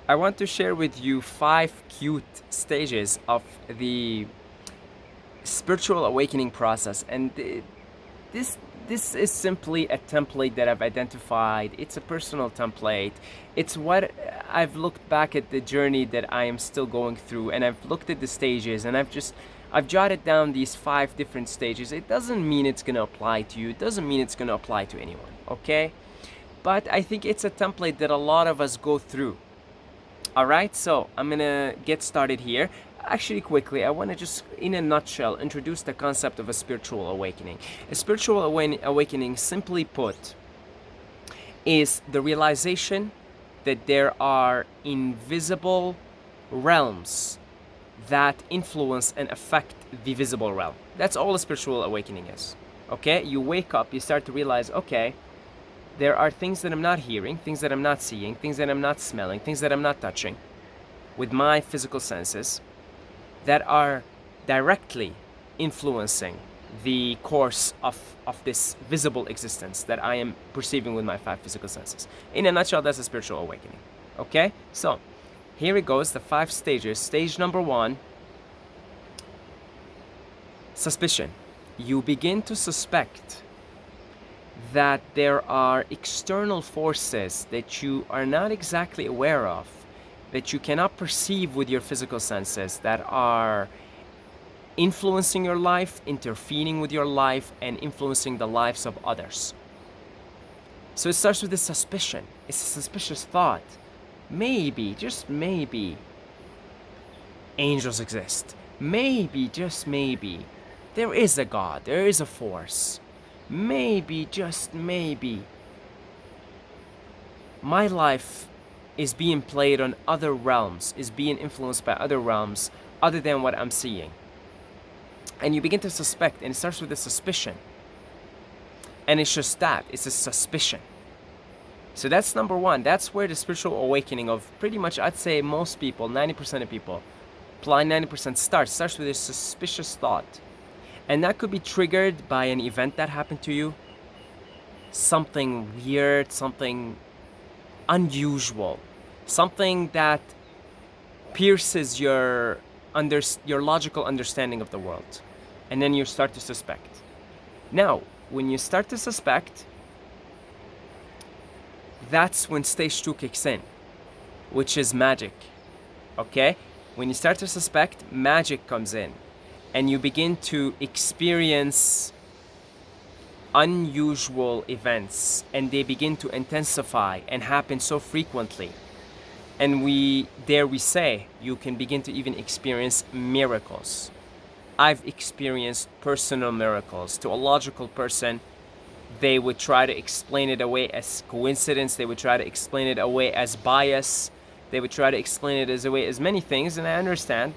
I want to share with you 5 cute stages of the spiritual awakening process. And this this is simply a template that I've identified. It's a personal template. It's what I've looked back at the journey that I am still going through, and I've looked at the stages, and I've jotted down these 5 different stages. It doesn't mean it's going to apply to you. It doesn't mean it's going to apply to anyone, okay? But I think it's a template that a lot of us go through. All right, so I'm gonna get started here. Actually, quickly, I want to just, in a nutshell, introduce the concept of a spiritual awakening. A spiritual awakening, simply put, is the realization that there are invisible realms that influence and affect the visible realm. That's all a spiritual awakening is. Okay, you wake up, you start to realize, okay, there are things that I'm not hearing, things that I'm not seeing, things that I'm not smelling, things that I'm not touching with my physical senses that are directly influencing the course of this visible existence that I am perceiving with my 5 physical senses. In a nutshell, that's a spiritual awakening. Okay? So, here it goes, the 5 stages. Stage number 1, suspicion. You begin to suspect that there are external forces that you are not exactly aware of, that you cannot perceive with your physical senses, that are influencing your life, interfering with your life, and influencing the lives of others. So it starts with a suspicion. It's a suspicious thought. Maybe, just maybe, angels exist. Maybe, just maybe, there is a God, there is a force. Maybe, just maybe, my life is being played on other realms, is being influenced by other realms other than what I'm seeing. And you begin to suspect, and it starts with a suspicion. And it's just that, it's a suspicion. So that's number 1. That's where the spiritual awakening of pretty much, I'd say most people, 90% of people, apply 90% starts with a suspicious thought. And that could be triggered by an event that happened to you, something weird, something unusual, something that pierces your logical understanding of the world. And then you start to suspect. Now, when you start to suspect, that's when stage 2 kicks in, which is magic. Okay? When you start to suspect, magic comes in. And you begin to experience unusual events, and they begin to intensify and happen so frequently. And we say, you can begin to even experience miracles. I've experienced personal miracles. To a logical person, they would try to explain it away as coincidence. They would try to explain it away as bias. They would try to explain it as away as many things, and I understand.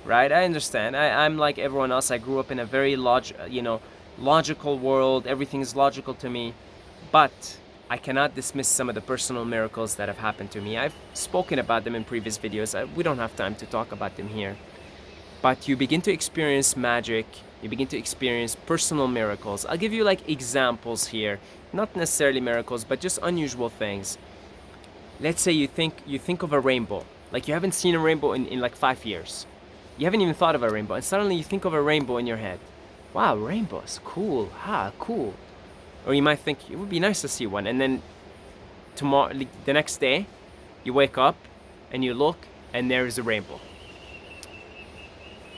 Right? I understand. I'm like everyone else. I grew up in a very logical world. Everything is logical to me. But I cannot dismiss some of the personal miracles that have happened to me. I've spoken about them in previous videos. We don't have time to talk about them here. But you begin to experience magic. You begin to experience personal miracles. I'll give you like examples here. Not necessarily miracles, but just unusual things. Let's say you think of a rainbow. Like you haven't seen a rainbow in like 5 years. You haven't even thought of a rainbow, and suddenly you think of a rainbow in your head. Wow, rainbows, cool, cool. Or you might think, it would be nice to see one, and then tomorrow, the next day, you wake up, and you look, and there is a rainbow.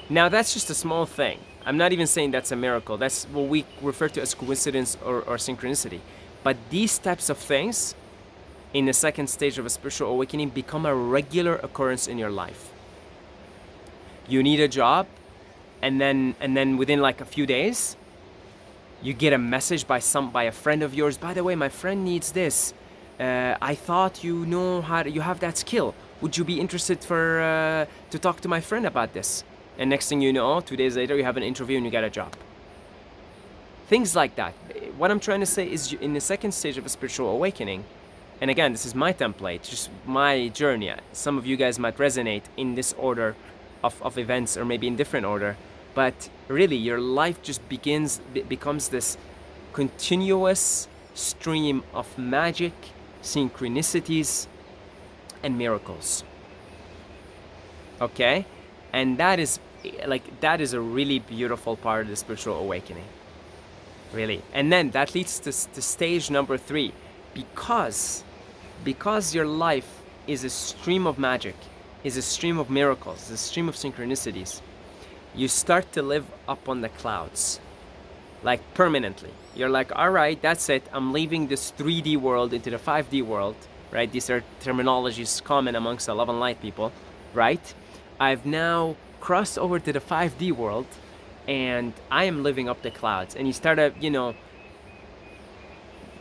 Now that's just a small thing. I'm not even saying that's a miracle. That's what we refer to as coincidence or synchronicity. But these types of things, in the second stage of a spiritual awakening, become a regular occurrence in your life. You need a job, and then within like a few days, you get a message by a friend of yours. By the way, my friend needs this. I thought you have that skill. Would you be interested to talk to my friend about this? And next thing you know, 2 days later, you have an interview and you get a job. Things like that. What I'm trying to say is, in the second stage of a spiritual awakening, and again, this is my template, just my journey. Some of you guys might resonate in this order of events, or maybe in different order, but really your life just becomes this continuous stream of magic, synchronicities, and miracles. Okay, and that is that is a really beautiful part of the spiritual awakening, really. And then that leads to stage number three, because your life is a stream of magic, is a stream of miracles, is a stream of synchronicities. You start to live up on the clouds, like permanently. You're like, all right, that's it. I'm leaving this 3D world into the 5D world, right? These are terminologies common amongst the love and light people, right? I've now crossed over to the 5D world, and I am living up the clouds. And you start to,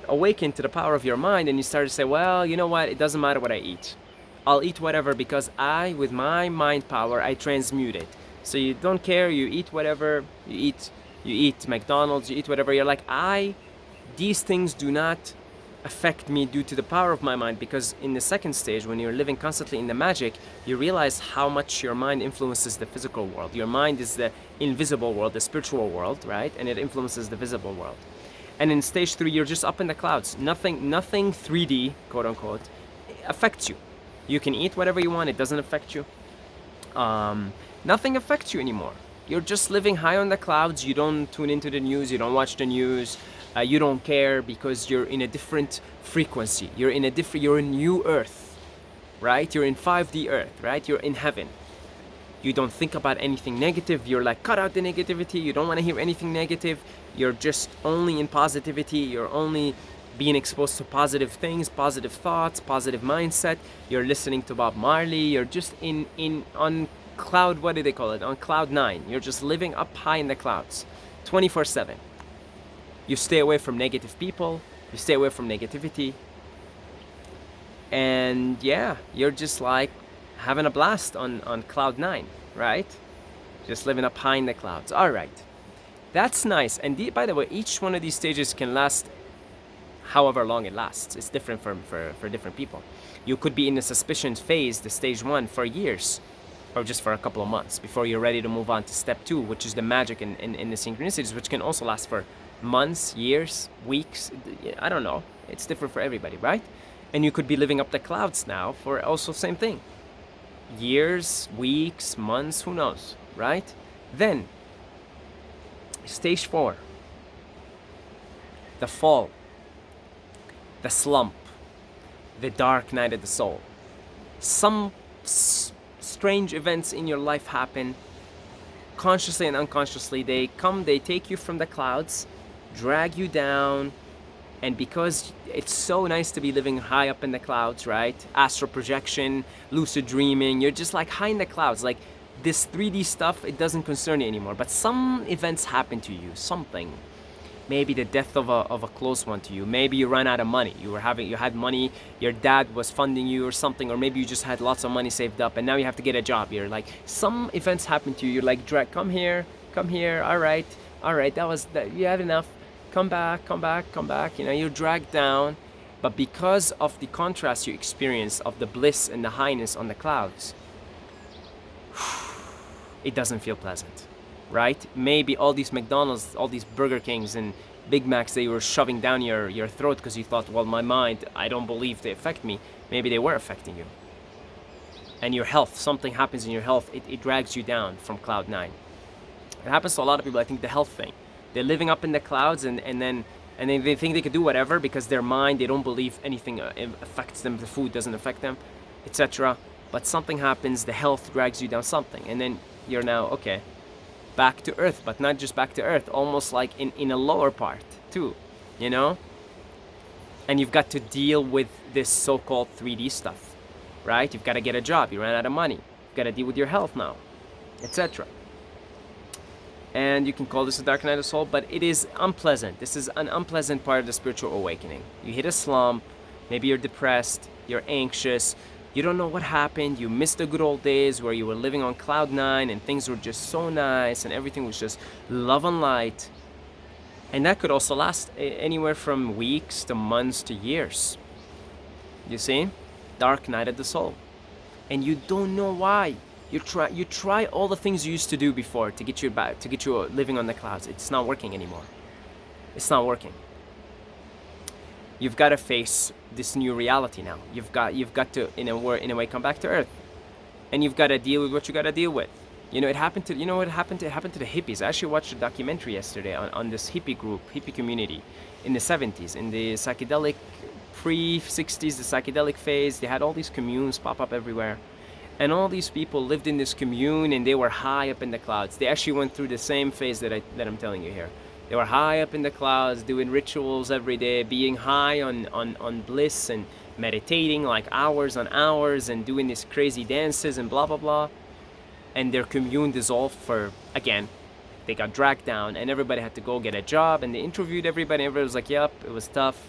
awaken to the power of your mind, and you start to say, well, you know what? It doesn't matter what I eat. I'll eat whatever, because I, with my mind power, I transmute it. So you don't care, you eat whatever, you eat McDonald's, you eat whatever. You're like, these things do not affect me due to the power of my mind, because in the second stage, when you're living constantly in the magic, you realize how much your mind influences the physical world. Your mind is the invisible world, the spiritual world, right? And it influences the visible world. And in stage three, you're just up in the clouds. Nothing 3D, quote unquote, affects you. You can eat whatever you want, it doesn't affect you. Nothing affects you anymore. You're just living high on the clouds. You don't tune into the news, you don't watch the news, you don't care, because you're in a different frequency. You're in new earth, right? You're in 5D earth, right? You're in heaven. You don't think about anything negative. You're like, cut out the negativity. You don't want to hear anything negative. You're just only in positivity. You're only being exposed to positive things, positive thoughts, positive mindset. You're listening to Bob Marley. You're just on cloud, what do they call it? On cloud 9. You're just living up high in the clouds, 24/7. You stay away from negative people. You stay away from negativity. And yeah, you're just like having a blast on cloud 9, right? Just living up high in the clouds. All right. That's nice. And by the way, each one of these stages can last however long it lasts. It's different for different people. You could be in the suspicion phase, the stage 1, for years, or just for a couple of months before you're ready to move on to step 2, which is the magic and the synchronicities, which can also last for months, years, weeks. I don't know. It's different for everybody, right? And you could be living up the clouds now for also same thing. Years, weeks, months, who knows, right? Then, stage 4, the fall, the slump, the dark night of the soul. Some strange events in your life happen, consciously and unconsciously. They come, they take you from the clouds, drag you down, and because it's so nice to be living high up in the clouds, right? Astral projection, lucid dreaming, you're just like high in the clouds. Like this 3D stuff, it doesn't concern you anymore. But some events happen to you, something. Maybe the death of a close one to you. Maybe you ran out of money. You had money, your dad was funding you or something, or maybe you just had lots of money saved up and now you have to get a job. You're like, some events happen to you. You're like, come here, all right, you had enough. Come back. You're dragged down. But because of the contrast you experience of the bliss and the highness on the clouds, it doesn't feel pleasant, right? Maybe all these McDonald's, all these Burger Kings and Big Macs that you were shoving down your throat because you thought, well, my mind, I don't believe they affect me. Maybe they were affecting you. And your health, something happens in your health, it drags you down from cloud 9. It happens to a lot of people, I think, the health thing. They're living up in the clouds and then they think they can do whatever because their mind, they don't believe anything affects them, the food doesn't affect them, etc. But something happens, the health drags you down, something, and then you're now, okay, back to earth, but not just back to earth, almost like in a lower part too, And you've got to deal with this so-called 3D stuff, right? You've got to get a job, you ran out of money, you've got to deal with your health now, etc. And you can call this a dark night of the soul, but it is unpleasant. This is an unpleasant part of the spiritual awakening. You hit a slump, maybe you're depressed, you're anxious, you don't know what happened, you missed the good old days where you were living on cloud 9 and things were just so nice and everything was just love and light. And that could also last anywhere from weeks to months to years. You see? Dark night of the soul. And you don't know why. You try all the things you used to do before to get you living on the clouds. It's not working anymore. It's not working. You've got to face this new reality now. You've got to in a way come back to earth. and you've got to deal with what you got to deal with. You know, it happened to, you know what happened to, it happened to the hippies. I actually watched a documentary yesterday on this hippie group, hippie community in the 70s, in the psychedelic pre-60s, the psychedelic phase. They had all these communes pop up everywhere. And all these people lived in this commune and they were high up in the clouds. They actually went through the same phase that I'm telling you here. They were high up in the clouds, doing rituals every day, being high on bliss and meditating like hours on hours and doing these crazy dances and blah, blah, blah. And their commune dissolved for, again, they got dragged down and everybody had to go get a job, and they interviewed everybody. Everybody was like, yep, it was tough.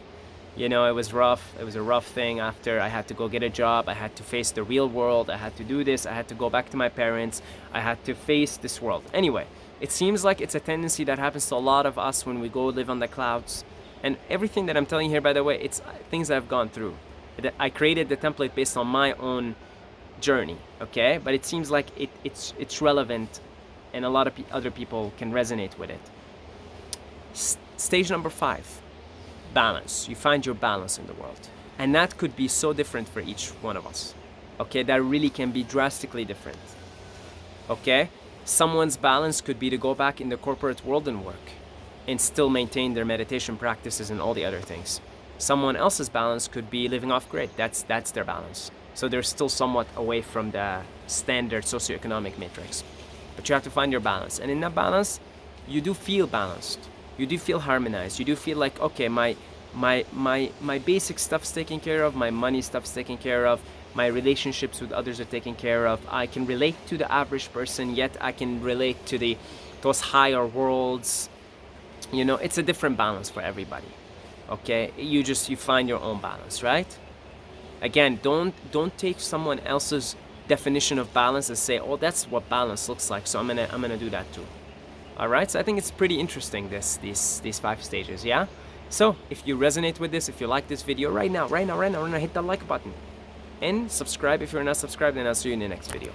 You know, it was rough. It was a rough thing. After I had to go get a job, I had to face the real world. I had to do this. I had to go back to my parents. I had to face this world. Anyway, it seems like it's a tendency that happens to a lot of us when we go live on the clouds. And everything that I'm telling you here, by the way, it's things I've gone through. I created the template based on my own journey, okay? But it seems like it's relevant, and a lot of other people can resonate with it. Stage number 5. Balance. You find your balance in the world, and that could be so different for each one of us. Okay, that really can be drastically different. Okay, someone's balance could be to go back in the corporate world and work and still maintain their meditation practices and all the other things. Someone else's balance could be living off grid. That's their balance. So they're still somewhat away from the standard socioeconomic matrix. But you have to find your balance, and in that balance you do feel balanced. You do feel harmonized. You do feel like, okay, my basic stuff's taken care of, my money stuff's taken care of, my relationships with others are taken care of. I can relate to the average person, yet I can relate to those higher worlds. You know, it's a different balance for everybody. Okay, you find your own balance, right? Again, don't take someone else's definition of balance and say, oh, that's what balance looks like, so I'm gonna do that too. All right, so I think it's pretty interesting, these 5 stages, yeah? So if you resonate with this, if you like this video right now, hit that like button and subscribe if you're not subscribed, and I'll see you in the next video.